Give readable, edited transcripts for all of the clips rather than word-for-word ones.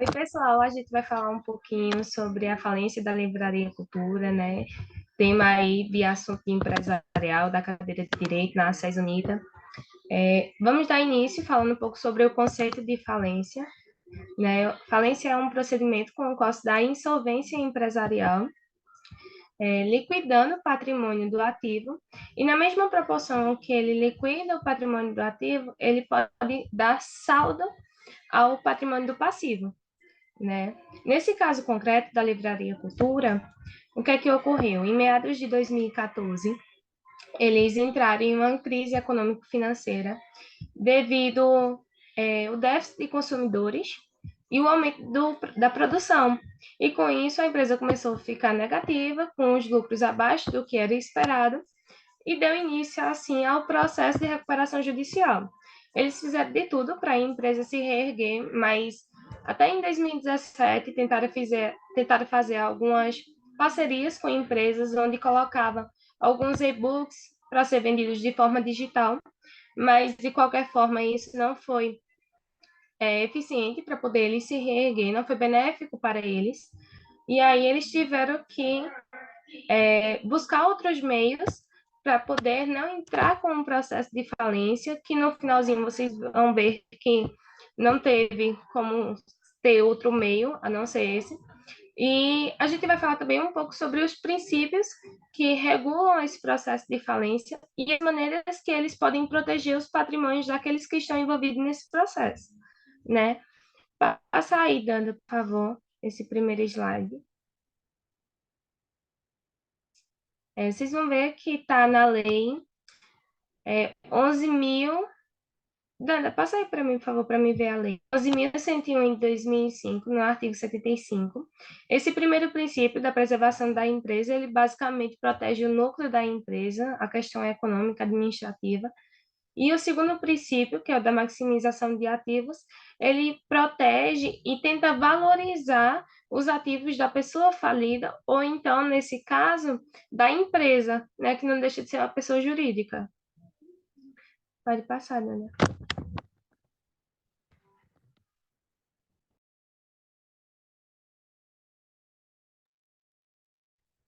Oi, pessoal, a gente vai falar um pouquinho sobre a falência da Livraria Cultura, né? Tema aí de assunto empresarial da cadeira de Direito na ACES Unida. Vamos dar início falando um pouco sobre o conceito de falência, né? Falência é um procedimento com o qual se dá insolvência empresarial, liquidando o patrimônio do ativo, e na mesma proporção que ele liquida o patrimônio do ativo, ele pode dar saldo ao patrimônio do passivo, né? Nesse caso concreto da Livraria Cultura, o que é que ocorreu? Em meados de 2014, eles entraram em uma crise econômico-financeira devido ao déficit de consumidores e o aumento da produção. E com isso, a empresa começou a ficar negativa, com os lucros abaixo do que era esperado, e deu início, assim, ao processo de recuperação judicial. Eles fizeram de tudo para a empresa se reerguer, mas até em 2017 tentaram fazer algumas parcerias com empresas onde colocavam alguns e-books para ser vendidos de forma digital, mas de qualquer forma isso não foi eficiente para poder eles se reerguer, não foi benéfico para eles. E aí eles tiveram que buscar outros meios para poder não entrar com um processo de falência, que no finalzinho vocês vão ver que não teve como ter outro meio a não ser esse. E a gente vai falar também um pouco sobre os princípios que regulam esse processo de falência e as maneiras que eles podem proteger os patrimônios daqueles que estão envolvidos nesse processo, né? Passa aí, Danda, por favor, esse primeiro slide. Vocês vão ver que está na lei 11.000. Danda, passa aí para mim, por favor, para me ver a lei. 11.101 de 2005, no artigo 75. Esse primeiro princípio da preservação da empresa, ele basicamente protege o núcleo da empresa, a questão econômica, administrativa. E o segundo princípio, que é o da maximização de ativos, ele protege e tenta valorizar os ativos da pessoa falida, ou então, nesse caso, da empresa, né, que não deixa de ser uma pessoa jurídica. Pode passar, Dana.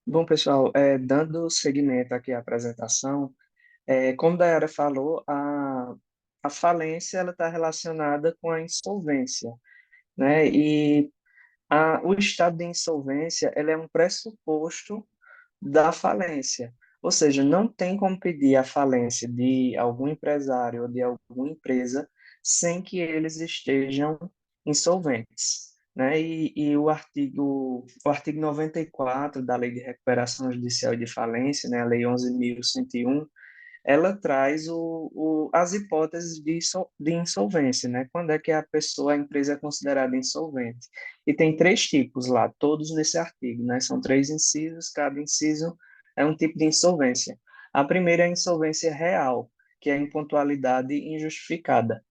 Bom, pessoal, dando seguimento aqui à apresentação, como a Dayara falou, a falência ela está relacionada com a insolvência, né? E o estado de insolvência ela é um pressuposto da falência, ou seja, não tem como pedir a falência de algum empresário ou de alguma empresa sem que eles estejam insolventes, né? E o artigo 94 da Lei de Recuperação Judicial e de Falência, né, a Lei 11.101, ela traz as hipóteses de insolvência, né? Quando é que a empresa é considerada insolvente? E tem três tipos lá, todos nesse artigo, né? São três incisos, cada inciso é um tipo de insolvência. A primeira é a insolvência real, que é a impontualidade injustificada.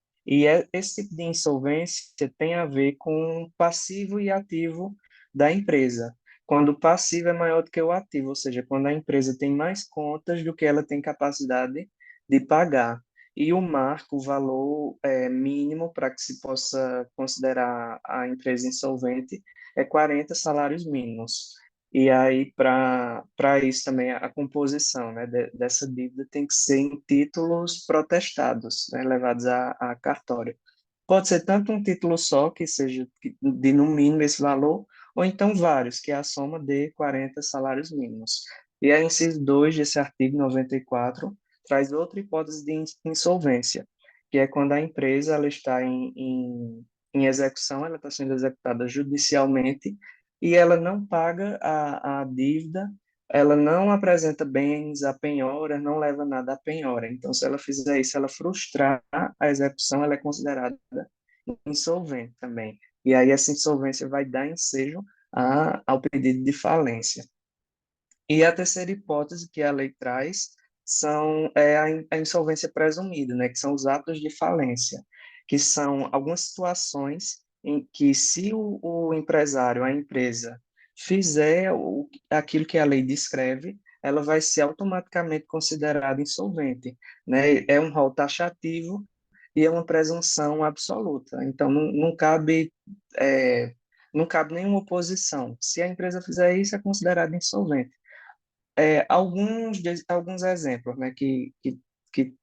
Esse tipo de insolvência tem a ver com passivo e ativo da empresa, quando o passivo é maior do que o ativo, ou seja, quando a empresa tem mais contas do que ela tem capacidade de pagar. E o valor mínimo para que se possa considerar a empresa insolvente é 40 salários mínimos. E aí, para isso também, a composição, né, dessa dívida tem que ser em títulos protestados, né, levados a cartório. Pode ser tanto um título só, que seja de no mínimo esse valor, ou então vários, que é a soma de 40 salários mínimos. E a inciso 2 desse artigo 94 traz outra hipótese de insolvência, que é quando a empresa ela está em execução, ela está sendo executada judicialmente, e ela não paga a dívida, ela não apresenta bens à penhora, não leva nada à penhora. Então, se ela fizer isso, ela frustrar a execução, ela é considerada insolvente também. E aí essa insolvência vai dar ensejo ao pedido de falência. E a terceira hipótese que a lei traz a insolvência presumida, né, que são os atos de falência, que são algumas situações em que se o empresário, a empresa, fizer aquilo que a lei descreve, ela vai ser automaticamente considerada insolvente, né? É um rol taxativo e é uma presunção absoluta. Então, é, não cabe nenhuma oposição. Se a empresa fizer isso, é considerada insolvente. Alguns exemplos, né, que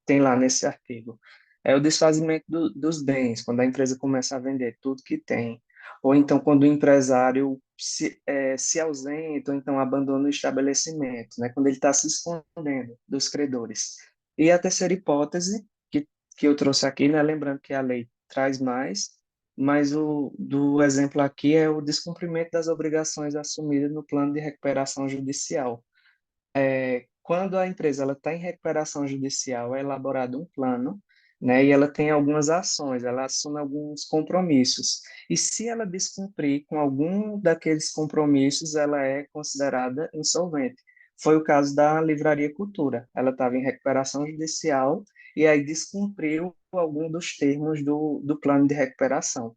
tem lá nesse artigo. É o desfazimento dos bens, quando a empresa começa a vender tudo que tem. Ou então, quando o empresário se ausenta, ou então abandona o estabelecimento, né, quando ele está se escondendo dos credores. E a terceira hipótese, que eu trouxe aqui, né, lembrando que a lei traz mais, mas o do exemplo aqui é o descumprimento das obrigações assumidas no plano de recuperação judicial. Quando a empresa ela está em recuperação judicial, é elaborado um plano, né, e ela tem algumas ações, ela assume alguns compromissos. E se ela descumprir com algum daqueles compromissos, ela é considerada insolvente. Foi o caso da Livraria Cultura. Ela estava em recuperação judicial e aí descumpriu algum dos termos do plano de recuperação.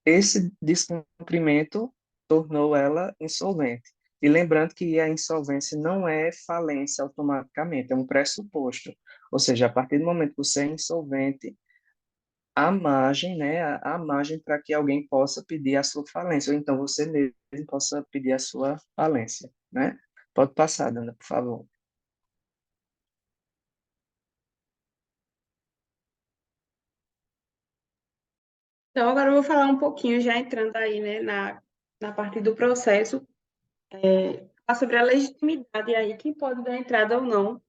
Esse descumprimento tornou ela insolvente. E lembrando que a insolvência não é falência automaticamente, é um pressuposto. Ou seja, a partir do momento que você é insolvente, há margem, né, há margem para que alguém possa pedir a sua falência, ou então você mesmo possa pedir a sua falência, né? Pode passar, Dana, por favor. Então, agora eu vou falar um pouquinho, já entrando aí, né, na parte do processo, falar sobre a legitimidade aí, quem pode dar entrada ou não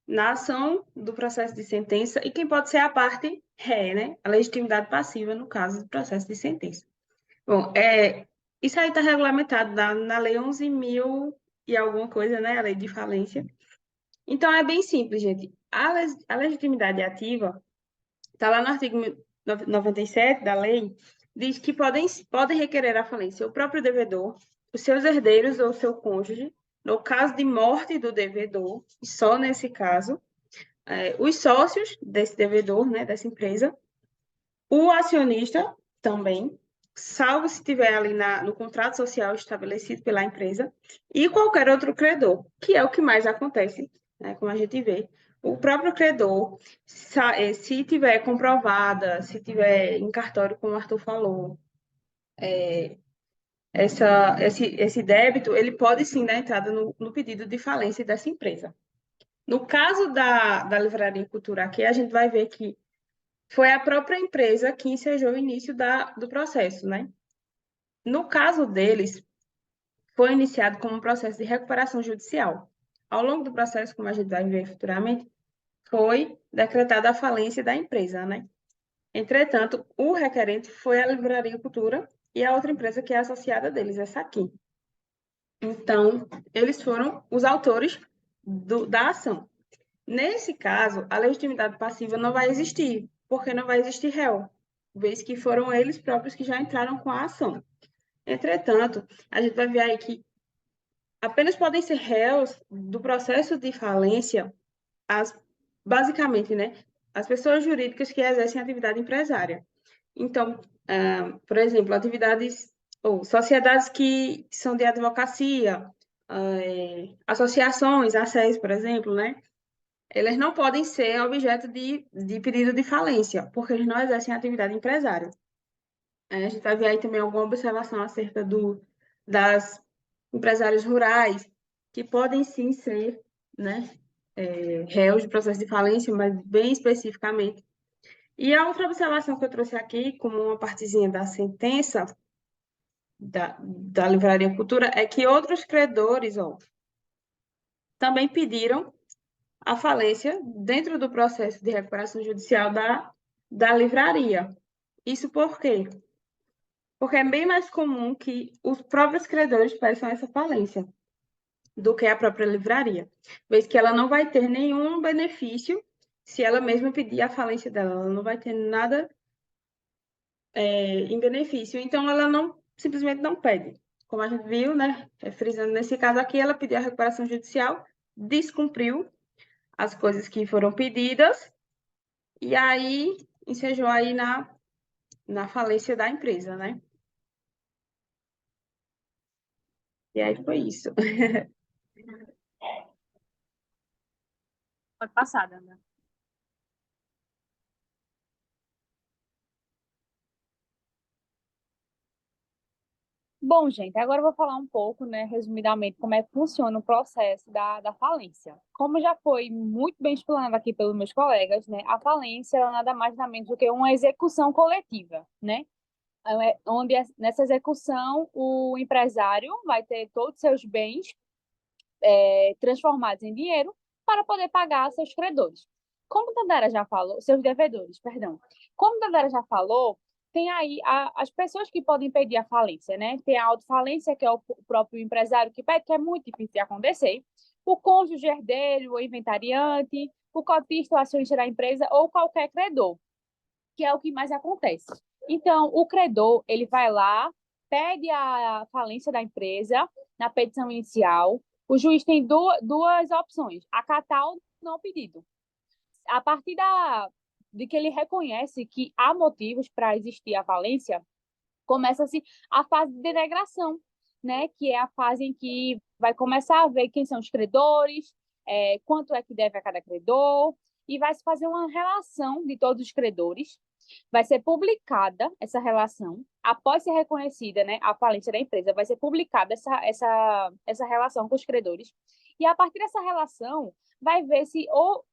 na ação do processo de sentença e quem pode ser a parte ré, né, a legitimidade passiva no caso do processo de sentença. Bom, isso aí está regulamentado na Lei 11.000 e alguma coisa, né, a Lei de Falência. Então, é bem simples, gente. A legitimidade ativa está lá no artigo 97 da lei, diz que podem requerer a falência o próprio devedor, os seus herdeiros ou seu cônjuge, no caso de morte do devedor, e só nesse caso, os sócios desse devedor, né, dessa empresa, o acionista também, salvo se tiver ali no contrato social estabelecido pela empresa, e qualquer outro credor, que é o que mais acontece, né, como a gente vê. O próprio credor, se tiver comprovada, se tiver em cartório, como o Arthur falou, esse débito, ele pode sim dar entrada no pedido de falência dessa empresa. No caso da Livraria Cultura aqui, a gente vai ver que foi a própria empresa que ensejou o início do processo, né? No caso deles, foi iniciado como um processo de recuperação judicial. Ao longo do processo, como a gente vai ver futuramente, foi decretada a falência da empresa, né? Entretanto, o requerente foi a Livraria Cultura e a outra empresa que é associada deles, essa aqui. Então, eles foram os autores da ação. Nesse caso, a legitimidade passiva não vai existir, porque não vai existir réu, vez que foram eles próprios que já entraram com a ação. Entretanto, a gente vai ver aí que apenas podem ser réus do processo de falência, basicamente, né, as pessoas jurídicas que exercem atividade empresária. Então, por exemplo, atividades ou sociedades que são de advocacia, associações, ACES, por exemplo, né? Eles não podem ser objeto de pedido de falência, porque eles não exercem atividade empresária. A gente vai ver aí também alguma observação acerca das empresários rurais, que podem sim ser, né, réus de processo de falência, mas bem especificamente. E a outra observação que eu trouxe aqui, como uma partezinha da sentença da Livraria Cultura, é que outros credores, ó, também pediram a falência dentro do processo de recuperação judicial da livraria. Isso por quê? Porque é bem mais comum que os próprios credores peçam essa falência do que a própria livraria, vez que ela não vai ter nenhum benefício se ela mesma pedir a falência dela, ela não vai ter nada em benefício, então ela simplesmente não pede. Como a gente viu, né, frisando nesse caso aqui, ela pediu a recuperação judicial, descumpriu as coisas que foram pedidas, e aí ensejou aí na falência da empresa, né? E aí foi isso. Pode passar, Dana. Bom, gente, agora eu vou falar um pouco, né, resumidamente, como é que funciona o processo da falência. Como já foi muito bem explanado aqui pelos meus colegas, né, a falência é nada mais nada menos do que uma execução coletiva, né? Onde nessa execução o empresário vai ter todos os seus bens transformados em dinheiro para poder pagar seus credores. Como Tandara já falou, seus devedores, perdão. Como Tandara já falou, tem aí as pessoas que podem pedir a falência, né? Tem a autofalência, que é o próprio empresário que pede, que é muito difícil de acontecer. O cônjuge herdeiro, o inventariante, o cotista ou acionista da empresa ou qualquer credor, que é o que mais acontece. Então, o credor, ele vai lá, pede a falência da empresa na petição inicial. O juiz tem duas opções: acatar ou não o pedido. A partir de que ele reconhece que há motivos para existir a falência, começa-se a fase de denegação, né? Que é a fase em que vai começar a ver quem são os credores, quanto é que deve a cada credor, e vai se fazer uma relação de todos os credores. Vai ser publicada essa relação, após ser reconhecida, né, a falência da empresa, vai ser publicada essa relação com os credores. E a partir dessa relação, vai ver se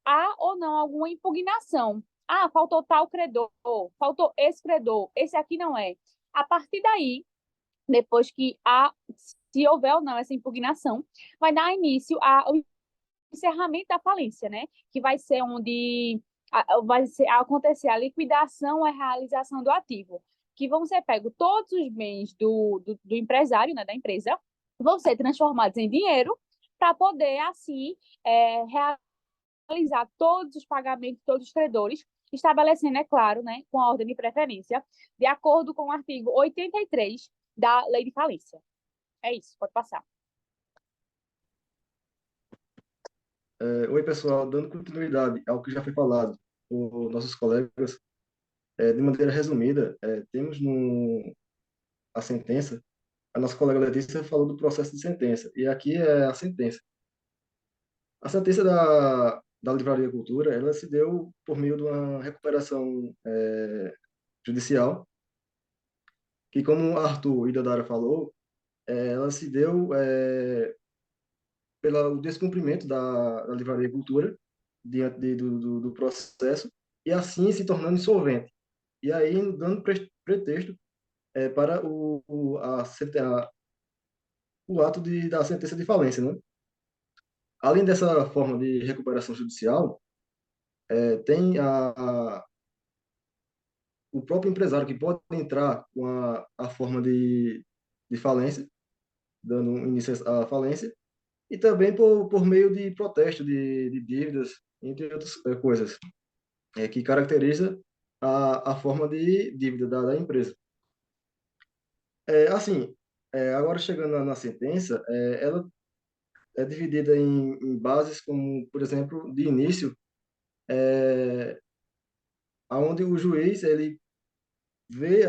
há ou não alguma impugnação. Ah, faltou tal credor, faltou esse credor, esse aqui não é. A partir daí, depois que se houver ou não essa impugnação, vai dar início ao encerramento da falência, né? Que vai ser onde acontecer a liquidação e a realização do ativo, que vão ser pegos todos os bens do empresário, né, da empresa, vão ser transformados em dinheiro para poder, assim, realizar todos os pagamentos de todos os credores, estabelecendo, é claro, né, com a ordem de preferência, de acordo com o artigo 83 da Lei de Falência. É isso, pode passar. Oi, pessoal, dando continuidade ao que já foi falado por nossos colegas, de maneira resumida, temos a sentença. A nossa colega Letícia falou do processo de sentença, e aqui é a sentença. A sentença da Livraria Cultura, ela se deu por meio de uma recuperação judicial, que, como Arthur e Dadara falou, ela se deu pelo descumprimento da Livraria Cultura diante do processo, e assim se tornando insolvente. E aí dando pretexto para o ato da sentença de falência, né? Além dessa forma de recuperação judicial, tem o próprio empresário que pode entrar com a forma de falência, dando início à falência, e também por meio de protesto de dívidas, entre outras coisas, que caracteriza a forma de dívida da empresa. Assim, agora chegando na sentença, ela é dividida em bases como, por exemplo, de início, aonde o juiz ele vê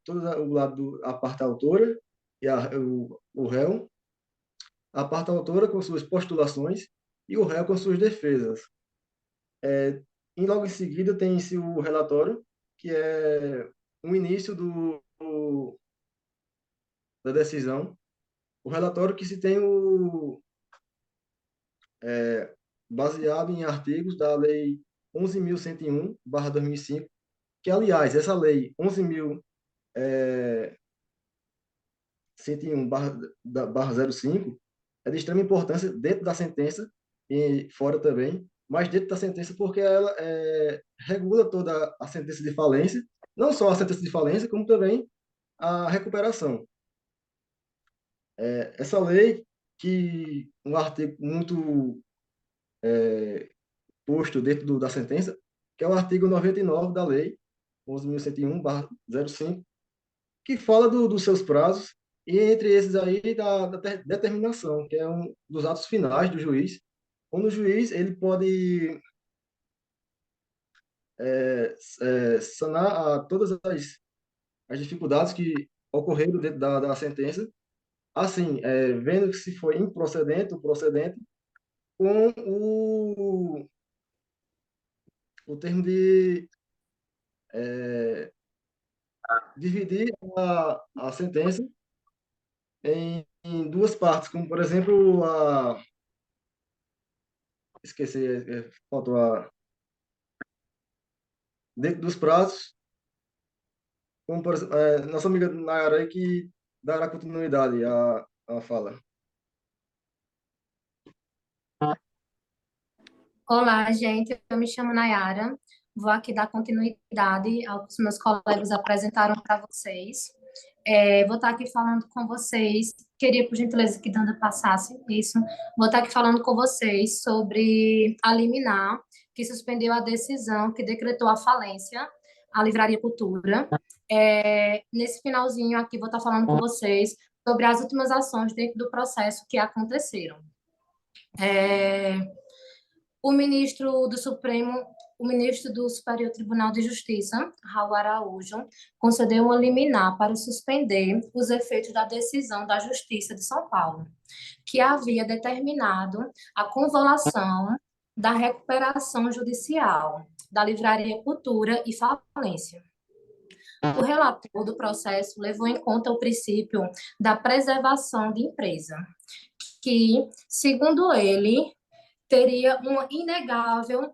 todo o lado a parte autora e o réu, a parte autora com suas postulações e o réu com suas defesas. E logo em seguida tem-se o relatório, que é o início da decisão. O relatório que se tem baseado em artigos da Lei 11.101/2005, que, aliás, essa Lei 11.101/05 é de extrema importância dentro da sentença e fora também, mas dentro da sentença porque ela regula toda a sentença de falência, não só a sentença de falência, como também a recuperação. Essa lei, que um artigo muito posto dentro da sentença, que é o artigo 99 da Lei 11.101/05, que fala dos seus prazos, e entre esses aí da determinação, que é um dos atos finais do juiz, quando o juiz ele pode sanar todas as dificuldades que ocorreram dentro da sentença, assim, vendo que se foi improcedente ou procedente, com o termo de dividir a sentença em duas partes, como, por exemplo, esqueci, faltou dentro dos prazos, como, por exemplo, nossa amiga Nayara aí que dará continuidade à fala. Olá, gente. Eu me chamo Nayara. Vou aqui dar continuidade ao que os meus colegas apresentaram para vocês. Vou estar aqui falando com vocês. Queria, por gentileza, que Danda passasse isso. Vou estar aqui falando com vocês sobre a liminar que suspendeu a decisão que decretou a falência à Livraria Cultura. Nesse finalzinho aqui, vou estar falando com vocês sobre as últimas ações dentro do processo que aconteceram. O ministro do Supremo, o ministro do Superior Tribunal de Justiça, Raul Araújo, concedeu uma liminar para suspender os efeitos da decisão da Justiça de São Paulo, que havia determinado a convolução da recuperação judicial da Livraria Cultura e falência. O relator do processo levou em conta o princípio da preservação de empresa, que, segundo ele, teria uma inegável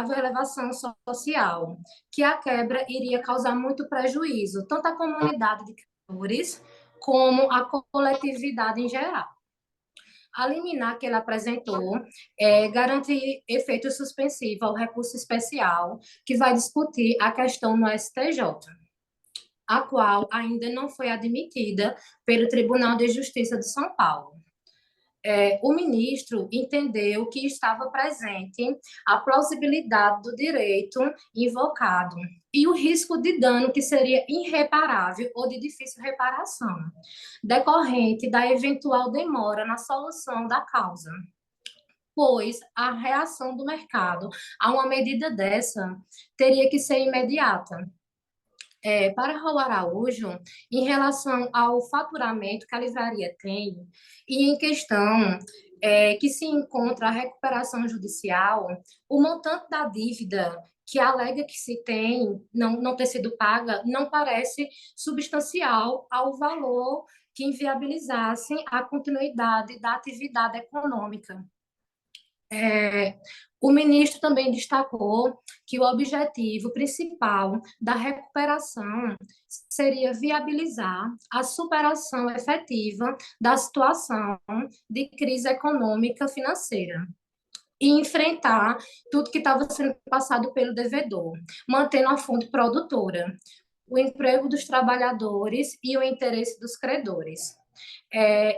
relevação social, que a quebra iria causar muito prejuízo, tanto à comunidade de criadores como à coletividade em geral. A liminar que ele apresentou garante efeito suspensivo ao recurso especial, que vai discutir a questão no STJ, a qual ainda não foi admitida pelo Tribunal de Justiça de São Paulo. O ministro entendeu que estava presente a plausibilidade do direito invocado e o risco de dano que seria irreparável ou de difícil reparação, decorrente da eventual demora na solução da causa, pois a reação do mercado a uma medida dessa teria que ser imediata. Para Raul Araújo, em relação ao faturamento que a livraria tem, e em questão que se encontra a recuperação judicial, o montante da dívida que alega que se tem, não ter sido paga, não parece substancial ao valor que inviabilizasse a continuidade da atividade econômica. O ministro também destacou que o objetivo principal da recuperação seria viabilizar a superação efetiva da situação de crise econômica financeira e enfrentar tudo que estava sendo passado pelo devedor, mantendo a fonte produtora, o emprego dos trabalhadores e o interesse dos credores.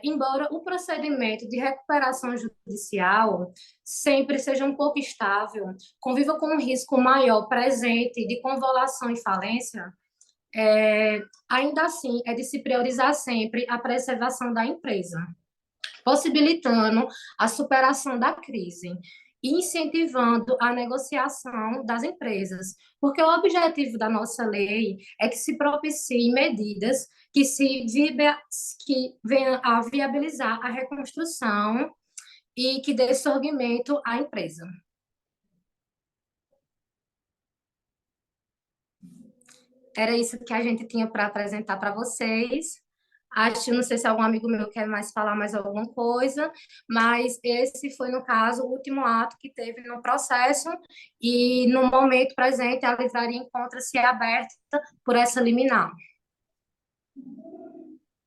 Embora o procedimento de recuperação judicial sempre seja um pouco instável, conviva com um risco maior presente de convolução e falência, ainda assim é de se priorizar sempre a preservação da empresa, possibilitando a superação da crise e incentivando a negociação das empresas, porque o objetivo da nossa lei é que se propiciem medidas que venham a viabilizar a reconstrução e que dê sorgimento à empresa. Era isso que a gente tinha para apresentar para vocês. Não sei se algum amigo meu quer mais falar mais alguma coisa, mas esse foi, no caso, o último ato que teve no processo e, no momento presente, a livraria encontra-se aberta por essa liminar.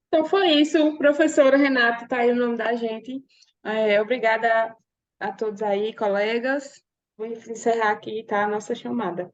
Então, foi isso. Professora Renata, está aí o nome da gente. Obrigada a todos aí, colegas. Vou encerrar aqui, tá, a nossa chamada.